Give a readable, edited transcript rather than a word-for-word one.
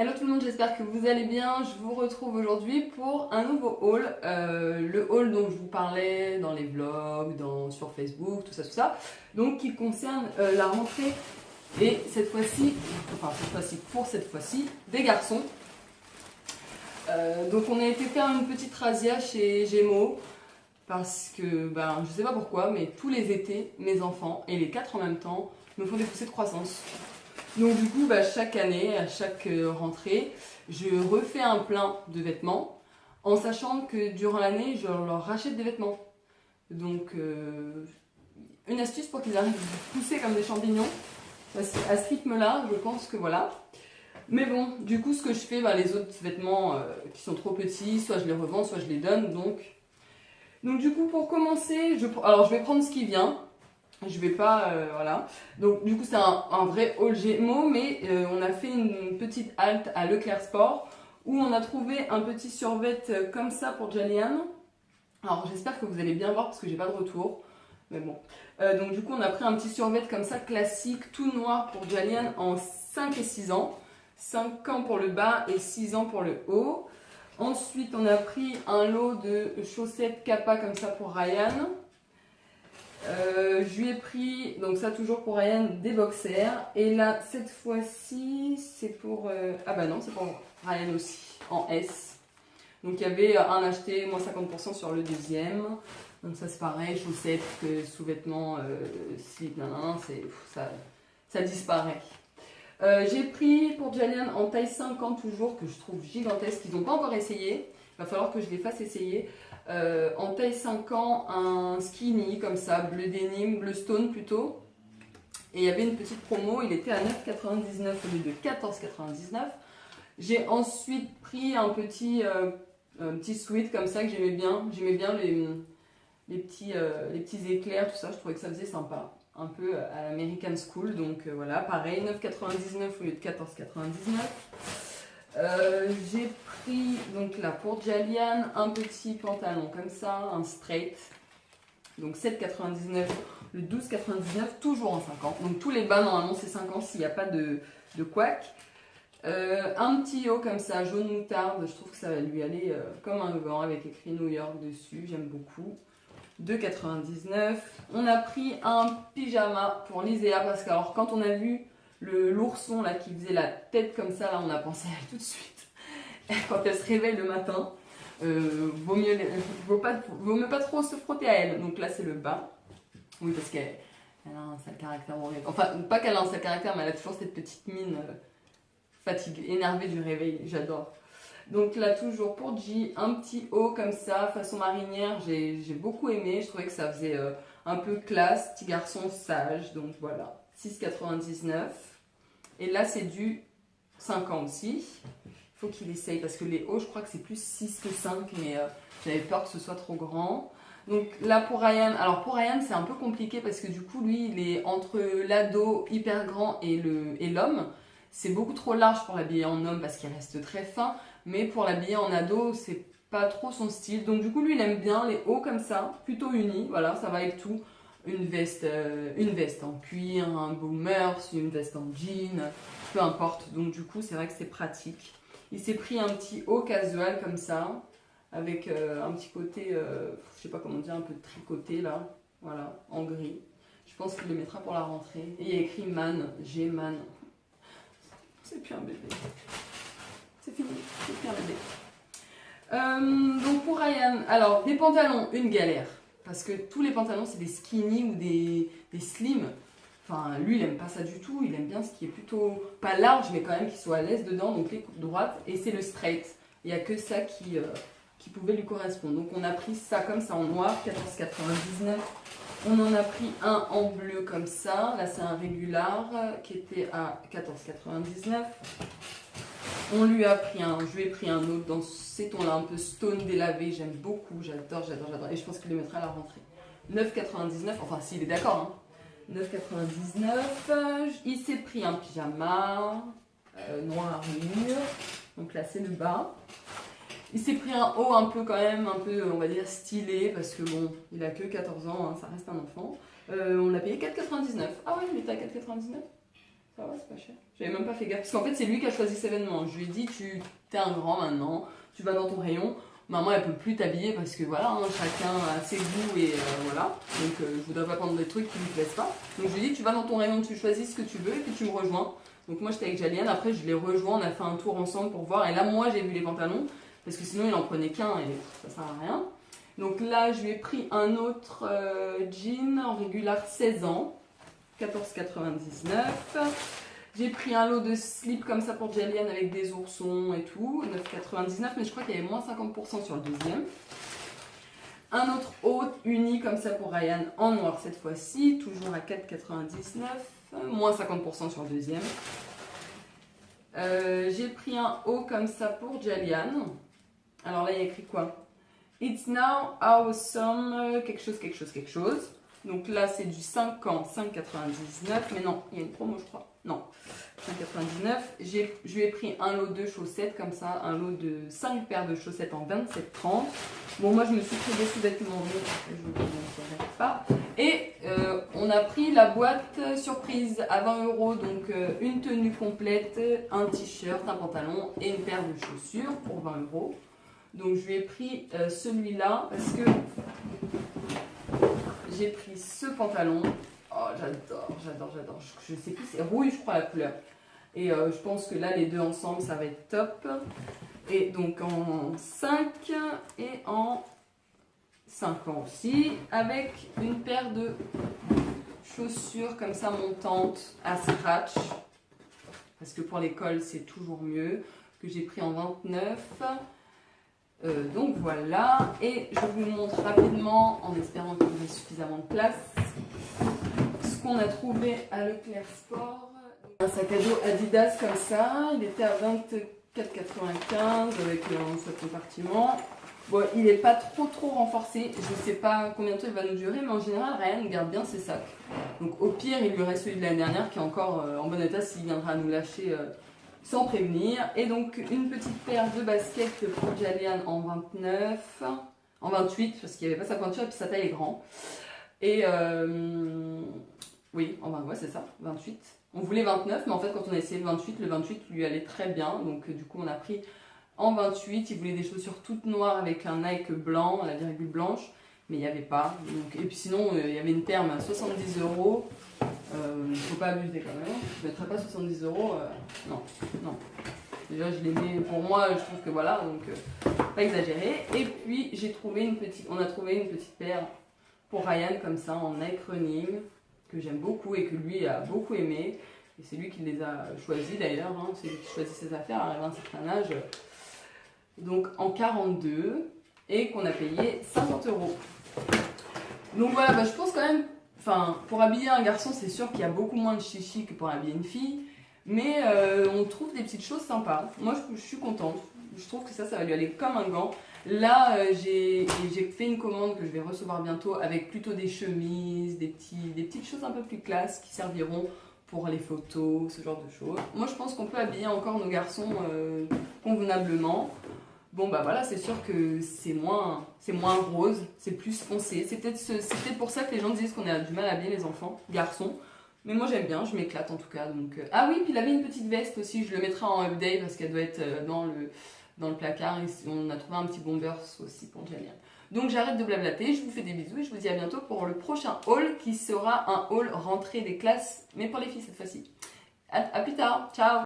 Hello tout le monde, j'espère que vous allez bien. Je vous retrouve aujourd'hui pour un nouveau haul. Le haul dont je vous parlais dans les vlogs, sur Facebook, tout ça. Donc qui concerne la rentrée et cette fois-ci, des garçons. Donc on a été faire une petite razzia chez Gémeaux. Parce que, je sais pas pourquoi, mais tous les étés, mes enfants, et les quatre en même temps, me font des poussées de croissance. Donc du coup, chaque année, à chaque rentrée, je refais un plein de vêtements, en sachant que durant l'année, je leur rachète des vêtements. Donc, une astuce pour qu'ils arrêtent de pousser comme des champignons. Parce qu'à ce rythme-là, je pense que voilà. Mais bon, du coup, ce que je fais, les autres vêtements qui sont trop petits, soit je les revends, soit je les donne, donc du coup, pour commencer, je vais prendre ce qui vient. Je vais pas, voilà. Donc du coup, c'est un vrai haul Gémeaux, mais on a fait une petite halte à Leclerc Sport où on a trouvé un petit survêt comme ça pour Jaliane. Alors j'espère que vous allez bien voir parce que j'ai pas de retour. Mais bon. Donc du coup, on a pris un petit survêt comme ça, classique, tout noir pour Jaliane en 5 et 6 ans. 5 ans pour le bas et 6 ans pour le haut. Ensuite, on a pris un lot de chaussettes Kappa comme ça pour Ryan. Je lui ai pris, donc ça toujours pour Ryan, des boxers. Et là, cette fois-ci, c'est pour... non, c'est pour Ryan aussi, en S. Donc il y avait un acheté, moins 50% sur le deuxième. Donc ça c'est pareil, chaussettes, sous-vêtements, slip, ça disparaît. J'ai pris pour Jalian en taille 50 toujours, que je trouve gigantesque. Ils n'ont pas encore essayé. Il va falloir que je les fasse essayer. En taille 5 ans, un skinny comme ça, bleu denim, bleu stone plutôt. Et il y avait une petite promo, il était à 9,99 au lieu de 14,99. J'ai ensuite pris un petit sweat comme ça que j'aimais bien. J'aimais bien les petits éclairs, tout ça. Je trouvais que ça faisait sympa. Un peu à l'American School, donc voilà, pareil, 9,99 au lieu de 14,99. J'ai pris, donc là, pour Jaliane, un petit pantalon comme ça, un straight, donc 7,99, le 12,99, toujours en 5 ans. Donc tous les bas, normalement, c'est 5 ans s'il n'y a pas de couac. Un petit haut comme ça, jaune moutarde, je trouve que ça va lui aller comme un gant avec écrit New York dessus, j'aime beaucoup. 2,99. On a pris un pyjama pour Liséa parce que alors quand on a vu l'ourson là qui faisait la tête comme ça, là on a pensé à elle tout de suite. Quand elle se réveille le matin, vaut mieux pas trop se frotter à elle. Donc là c'est le bas. Oui, parce qu'elle a un sale caractère horrible. Enfin, pas qu'elle a un sale caractère, mais elle a toujours cette petite mine fatiguée, énervée du réveil. J'adore. Donc là, toujours pour J, un petit haut comme ça, façon marinière, j'ai beaucoup aimé. Je trouvais que ça faisait un peu classe, petit garçon sage. Donc voilà, 6,99. Et là, c'est du 5 ans aussi. Il faut qu'il essaye parce que les hauts, je crois que c'est plus 6 que 5, mais j'avais peur que ce soit trop grand. Donc là, pour Ryan, alors pour Ryan, c'est un peu compliqué parce que du coup, lui, il est entre l'ado hyper grand et l'homme. C'est beaucoup trop large pour l'habiller en homme parce qu'il reste très fin. Mais pour l'habiller en ado, c'est pas trop son style. Donc du coup, lui, il aime bien les hauts comme ça, plutôt unis. Voilà, ça va avec tout. Une veste en cuir, un boomer, une veste en jean, peu importe. Donc du coup, c'est vrai que c'est pratique. Il s'est pris un petit haut casual comme ça, avec un petit côté, je sais pas comment dire, un peu tricoté là. Voilà, en gris. Je pense qu'il le mettra pour la rentrée. Et il y a écrit Man, G-Man. C'est plus un bébé. C'est fini, c'est plus un bébé. Donc pour Ryan, alors des pantalons, une galère. Parce que tous les pantalons, c'est des skinny ou des slim. Enfin, lui, il aime pas ça du tout. Il aime bien ce qui est plutôt, pas large, mais quand même qui soit à l'aise dedans. Donc les coupes droites. Et c'est le straight. Il n'y a que ça qui pouvait lui correspondre. Donc on a pris ça comme ça en noir, 14,99. On en a pris un en bleu comme ça. Là, c'est un régular qui était à 14,99. Je lui ai pris un autre dans ces tons-là, un peu stone délavé. J'aime beaucoup, j'adore. Et je pense qu'il le mettra à la rentrée. 9,99, enfin s'il est d'accord. Hein. 9,99. Il s'est pris un pyjama noir mûr. Donc là, c'est le bas. Il s'est pris un haut un peu quand même, on va dire stylé, parce que bon, il a que 14 ans, hein, ça reste un enfant. On l'a payé 4,99. Ah ouais, il était à 4,99. Ça va, c'est pas cher. J'avais même pas fait gaffe. Parce qu'en fait, c'est lui qui a choisi cet événement. Je lui ai dit, tu es un grand maintenant, tu vas dans ton rayon. Maman, elle peut plus t'habiller parce que voilà, hein, chacun a ses goûts et voilà. Donc, je voudrais pas prendre des trucs qui lui plaisent pas. Donc, je lui ai dit, tu vas dans ton rayon, tu choisis ce que tu veux et puis tu me rejoins. Donc, moi, j'étais avec Jaliane. Après, je l'ai rejoint, on a fait un tour ensemble pour voir. Et là, moi, j'ai vu les pantalons parce que sinon, il en prenait qu'un et ça sert à rien. Donc là, je lui ai pris un autre jean en régular 16 ans. 14,99. J'ai pris un lot de slips comme ça pour Jaliane avec des oursons et tout, 9,99, mais je crois qu'il y avait moins 50% sur le deuxième. Un autre haut uni comme ça pour Ryan en noir cette fois-ci, toujours à 4,99, moins 50% sur le deuxième. J'ai pris un haut comme ça pour Jaliane. Alors là, il y a écrit quoi? It's now awesome, quelque chose, quelque chose, quelque chose. Donc là, c'est du 5 ans, 5,99. Mais non, il y a une promo, je crois. Non, 5,99. Je lui ai pris un lot de chaussettes, comme ça, un lot de 5 paires de chaussettes en 27,30. Bon, moi, je me suis pris des sous-vêtements, je ne vous montrerai pas. Et on a pris la boîte surprise à 20 €. Donc, une tenue complète, un t-shirt, un pantalon et une paire de chaussures pour 20 €. Donc, je lui ai pris celui-là parce que j'ai pris ce pantalon. Oh, j'adore, j'adore, j'adore. Je sais plus, c'est rouille, je crois, la couleur. Et je pense que là, les deux ensemble, ça va être top. Et donc en 5 et en 5 ans aussi. Avec une paire de chaussures comme ça montantes à scratch. Parce que pour l'école, c'est toujours mieux. Que j'ai pris en 29. Donc voilà, et je vous montre rapidement, en espérant qu'il y ait suffisamment de place, ce qu'on a trouvé à Leclerc Sport. Un sac à dos Adidas comme ça, il était à 24,95 avec un seul compartiment. Bon, il n'est pas trop renforcé, je ne sais pas combien de temps il va nous durer, mais en général, Ryan garde bien ses sacs. Donc au pire, il lui reste celui de l'année dernière qui est encore en bon état s'il viendra nous lâcher sans prévenir. Et donc une petite paire de baskets pour Jaliane en 29, en 28 parce qu'il n'y avait pas sa pointure et puis sa taille est grand. Et oui, en 20, ouais, c'est ça, 28. On voulait 29, mais en fait quand on a essayé le 28 lui allait très bien. Donc du coup on a pris en 28. Il voulait des chaussures toutes noires avec un Nike blanc, la virgule blanche, mais il n'y avait pas. Donc, et puis sinon il y avait une paire à 70 €. Il ne faut pas abuser quand même. Je ne mettrais pas 70 €. Non, non. Déjà, je les mets pour moi, je trouve que voilà, donc pas exagéré. Et puis, on a trouvé une petite paire pour Ryan, comme ça, en Nike Running, que j'aime beaucoup et que lui a beaucoup aimé. Et c'est lui qui les a choisis d'ailleurs. Hein. C'est lui qui choisit ses affaires, arrivé à un certain âge. Donc, en 42, et qu'on a payé 50 €. Donc voilà, bah, je pense quand même. Enfin, pour habiller un garçon, c'est sûr qu'il y a beaucoup moins de chichi que pour habiller une fille. Mais on trouve des petites choses sympas. Moi, je suis contente. Je trouve que ça va lui aller comme un gant. Là, j'ai fait une commande que je vais recevoir bientôt avec plutôt des chemises, des petites choses un peu plus classe qui serviront pour les photos, ce genre de choses. Moi, je pense qu'on peut habiller encore nos garçons convenablement. Bon bah voilà, c'est sûr que c'est moins rose, c'est plus foncé. C'est peut-être pour ça que les gens disent qu'on a du mal à habiller les enfants, garçons. Mais moi j'aime bien, je m'éclate en tout cas. Donc, ah oui, puis il avait une petite veste aussi, je le mettrai en update parce qu'elle doit être dans le placard. Et on a trouvé un petit bombers aussi pour Jaliane. Donc j'arrête de blablater, je vous fais des bisous et je vous dis à bientôt pour le prochain haul qui sera un haul rentrée des classes, mais pour les filles cette fois-ci. À plus tard, ciao!